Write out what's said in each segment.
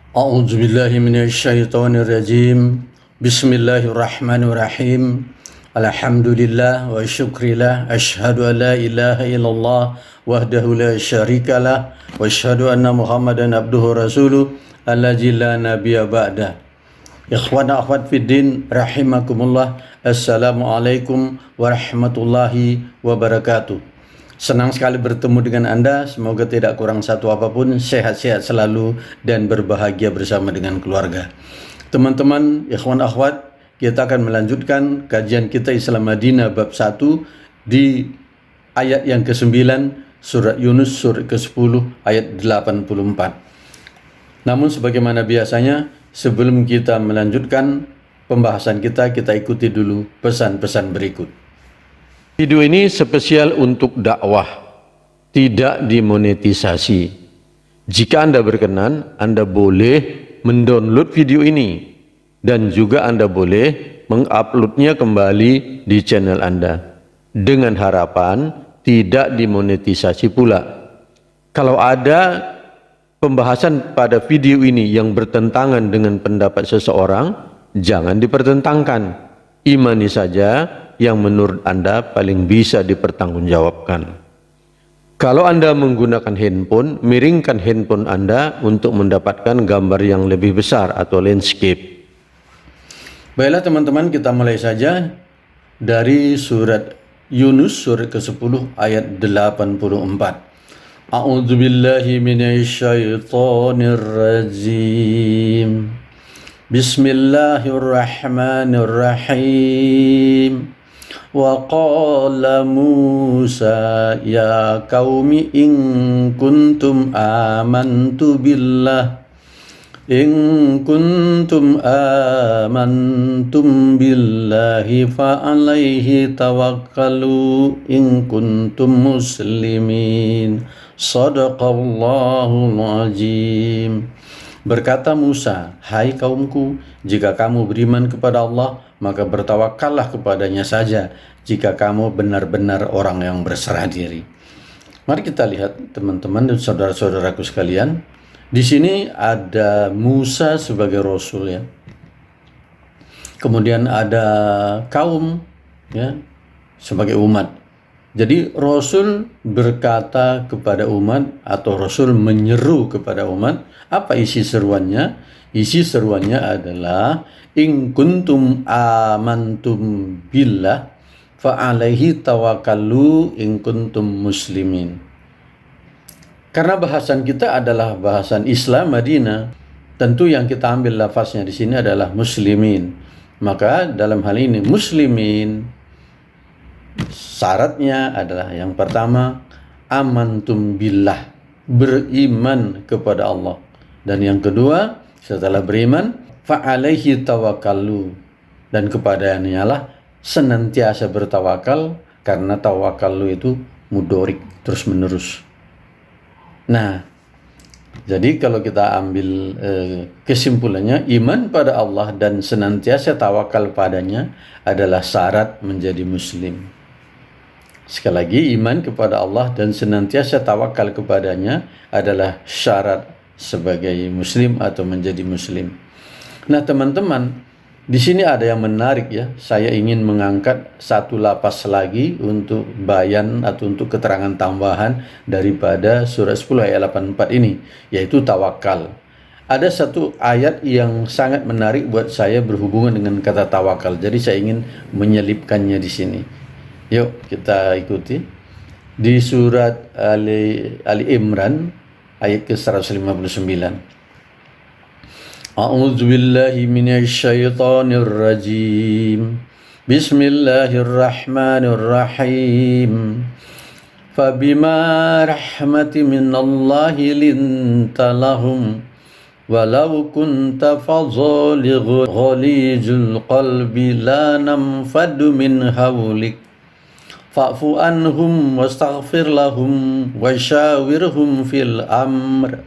A'udzu billahi minasyaitonir rajim. Bismillahirrahmanirrahim. Alhamdulillah wa syukrillah asyhadu an la ilaha illallah wahdahu la syarikalah wa asyhadu anna Muhammadan abduhu rasuluh allazi la nabiyya ba'da. Ikhwan akhwat fiddin rahimakumullah. Assalamualaikum warahmatullahi wabarakatuh. Senang sekali bertemu dengan Anda, semoga tidak kurang satu apapun, sehat-sehat selalu dan berbahagia bersama dengan keluarga. Teman-teman, ikhwan akhwat, kita akan melanjutkan kajian kita Islam Madinah bab 1 di ayat yang ke-9 surat Yunus surat ke-10 ayat 84. Namun sebagaimana biasanya, sebelum kita melanjutkan pembahasan kita ikuti dulu pesan-pesan berikut. Video ini spesial untuk dakwah, tidak dimonetisasi. Jika Anda berkenan, Anda boleh mendownload video ini dan juga Anda boleh menguploadnya kembali di channel Anda dengan harapan tidak dimonetisasi pula. Kalau ada pembahasan pada video ini yang bertentangan dengan pendapat seseorang, jangan dipertentangkan. Imani saja yang menurut Anda paling bisa dipertanggungjawabkan. Kalau Anda menggunakan handphone, miringkan handphone Anda untuk mendapatkan gambar yang lebih besar atau landscape. Baiklah teman-teman, kita mulai saja dari surat Yunus surat ke-10 ayat 84. A'udzu billahi minasyaitonir rajim. Bismillahirrahmanirrahim. Wa qala Musa ya qaumi in kuntum amantu billah fa alaihi tawakkalu in kuntum muslimin. Shadaqallahul azim. Berkata Musa, hai kaumku, jika kamu beriman kepada Allah, maka bertawakallah kepadanya saja jika kamu benar-benar orang yang berserah diri. Mari kita lihat teman-teman dan saudara-saudaraku sekalian. Di sini ada Musa sebagai rasul ya. Kemudian ada kaum ya sebagai umat. Jadi Rasul berkata kepada umat atau Rasul menyeru kepada umat. Apa isi seruannya? Isi seruannya adalah in kuntum amantum billah fa alaihi tawakkalu in kuntum muslimin. Karena bahasan kita adalah bahasan Islam Madinah, tentu yang kita ambil lafaznya di sini adalah muslimin. Maka dalam hal ini muslimin syaratnya adalah yang pertama amantum billah, beriman kepada Allah, dan yang kedua setelah beriman fa alaihi tawakkalu, dan kepadanya lah senantiasa bertawakal, karena tawakal itu mudorik terus menerus. Nah, jadi kalau kita ambil kesimpulannya, iman pada Allah dan senantiasa tawakal padanya adalah syarat menjadi muslim. Sekali lagi, iman kepada Allah dan senantiasa tawakal kepadanya adalah syarat sebagai muslim atau menjadi muslim. Nah teman-teman, di sini ada yang menarik ya. Saya ingin mengangkat satu lapas lagi untuk bayan atau untuk keterangan tambahan daripada surah 10 ayat 84 ini, yaitu tawakal. Ada satu ayat yang sangat menarik buat saya berhubungan dengan kata tawakal. Jadi saya ingin menyelipkannya di sini. Yuk kita ikuti. Di surat Ali Imran ayat ke-159. A'udzu billahi minasyaitonir rajim. Bismillahirrahmanirrahim. Fabima rahmati minallahi linta lahum walau kunta fadhal ghalijul qalbi lanam fadu min hawlik fa'fu anhum wastaghfir lahum wasyawirhum fil amr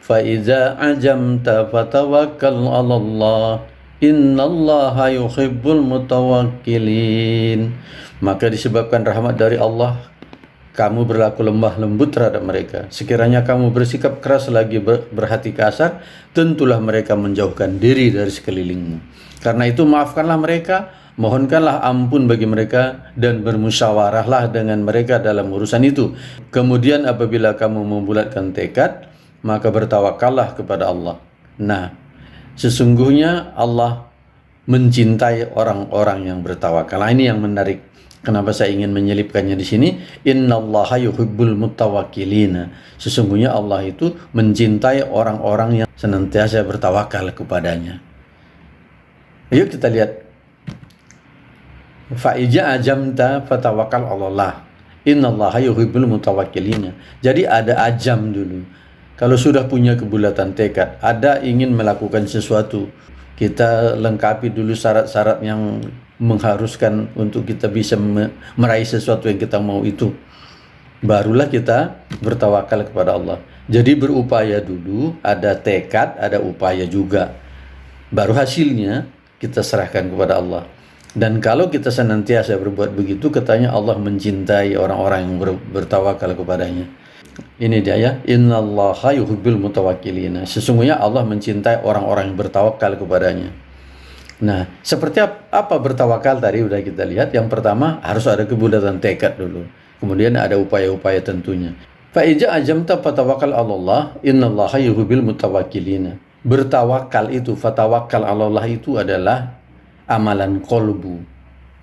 fa idza ajamta fatawakkal 'alallah innallaha yuhibbul mutawakkilin. Maka disebabkan rahmat dari Allah kamu berlaku lemah lembut terhadap mereka. Sekiranya kamu bersikap keras lagi berhati kasar, tentulah mereka menjauhkan diri dari sekelilingmu. Karena itu maafkanlah mereka, mohonkanlah ampun bagi mereka, dan bermusyawarahlah dengan mereka dalam urusan itu. Kemudian apabila kamu membulatkan tekad, maka bertawakallah kepada Allah. Nah, sesungguhnya Allah mencintai orang-orang yang bertawakal. Nah, ini yang menarik. Kenapa saya ingin menyelipkannya di sini? Innallaha yuhibbul mutawakkilina. Sesungguhnya Allah itu mencintai orang-orang yang senantiasa bertawakal kepadanya. Yuk kita lihat. Fa ija ajamta fatawakkal 'alallah. Innallaha yuhibbul mutawakkilina. Jadi ada ajam dulu. Kalau sudah punya kebulatan tekad, ada ingin melakukan sesuatu, kita lengkapi dulu syarat-syarat yang mengharuskan untuk kita bisa meraih sesuatu yang kita mau itu. Barulah kita bertawakal kepada Allah. Jadi berupaya dulu, ada tekad, ada upaya juga. Baru hasilnya kita serahkan kepada Allah. Dan kalau kita senantiasa berbuat begitu, katanya Allah mencintai orang-orang yang bertawakal kepadanya. Ini dia ya, innallaha yuhibbul mutawakkilina. Sesungguhnya Allah mencintai orang-orang yang bertawakal kepadanya. Nah, seperti apa bertawakal tadi udah kita lihat. Yang pertama harus ada kebulatan tekad dulu. Kemudian ada upaya-upaya tentunya. Fa ija ajamta fatawakkal 'alallah innallaha yuhibbul mutawakkilina. Bertawakal itu, fatawakkal 'alallah itu adalah amalan qalbu.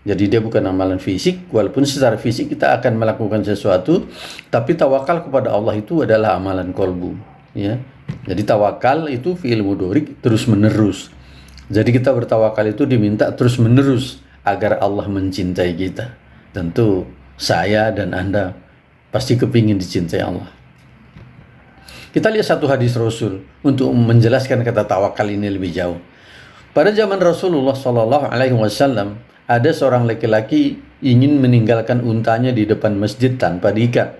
Jadi dia bukan amalan fisik, walaupun secara fisik kita akan melakukan sesuatu, tapi tawakal kepada Allah itu adalah amalan qalbu, ya. Jadi tawakal itu fi'il mudhari terus menerus. Jadi kita bertawakal itu diminta terus menerus agar Allah mencintai kita. Tentu saya dan Anda pasti kepingin dicintai Allah. Kita lihat satu hadis Rasul untuk menjelaskan kata tawakal ini lebih jauh. Pada zaman Rasulullah SAW, ada seorang laki-laki ingin meninggalkan untanya di depan masjid tanpa diikat,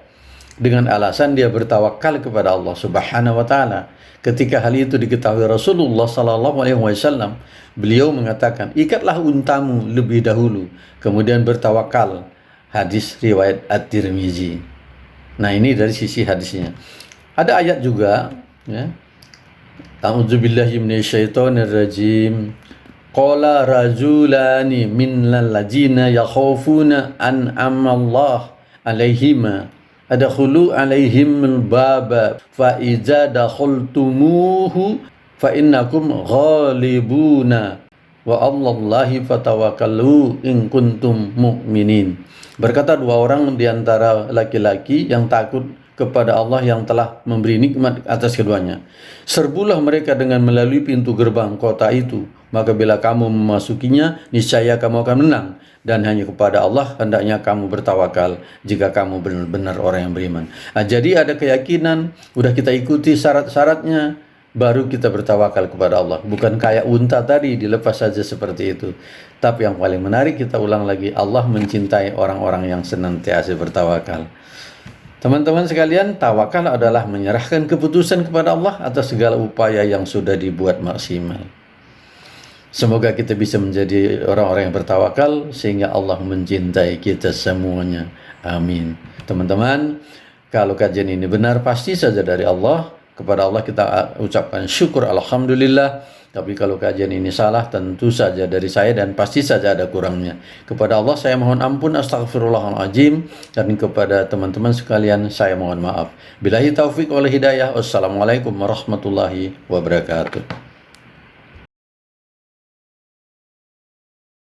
dengan alasan dia bertawakal kepada Allah Subhanahu wa taala. Ketika hal itu diketahui Rasulullah SAW, beliau mengatakan, ikatlah untamu lebih dahulu, kemudian bertawakal. Hadis riwayat At-Tirmizi. Nah, ini dari sisi hadisnya. Ada ayat juga, ya. A'udzubillahi minasyaitonirrajim. Qala rajulani minal ladzina yakhafuna an'amallah alaihima adkhulu alaihimul baba fa iza dakhaltumuhu fa innakum ghalibuna wa 'alallahi fatawakkalu in kuntum mu'minin. Berkata dua orang di antara laki-laki yang takut kepada Allah yang telah memberi nikmat atas keduanya. Serbulah mereka dengan melalui pintu gerbang kota itu, maka bila kamu memasukinya, niscaya kamu akan menang. Dan hanya kepada Allah hendaknya kamu bertawakal jika kamu benar-benar orang yang beriman. Nah, jadi ada keyakinan, udah kita ikuti syarat-syaratnya, baru kita bertawakal kepada Allah. Bukan kayak unta tadi dilepas saja seperti itu. Tapi yang paling menarik, kita ulang lagi, Allah mencintai orang-orang yang senantiasa bertawakal. Teman-teman sekalian, tawakal adalah menyerahkan keputusan kepada Allah atas segala upaya yang sudah dibuat maksimal. Semoga kita bisa menjadi orang-orang yang bertawakal sehingga Allah mencintai kita semuanya. Amin. Teman-teman, kalau kajian ini benar, pasti saja dari Allah. Kepada Allah kita ucapkan syukur alhamdulillah. Tapi kalau kajian ini salah, tentu saja dari saya dan pasti saja ada kurangnya. Kepada Allah saya mohon ampun, astagfirullahaladzim. Dan kepada teman-teman sekalian saya mohon maaf. Billahi taufik wal hidayah. Wassalamualaikum warahmatullahi wabarakatuh.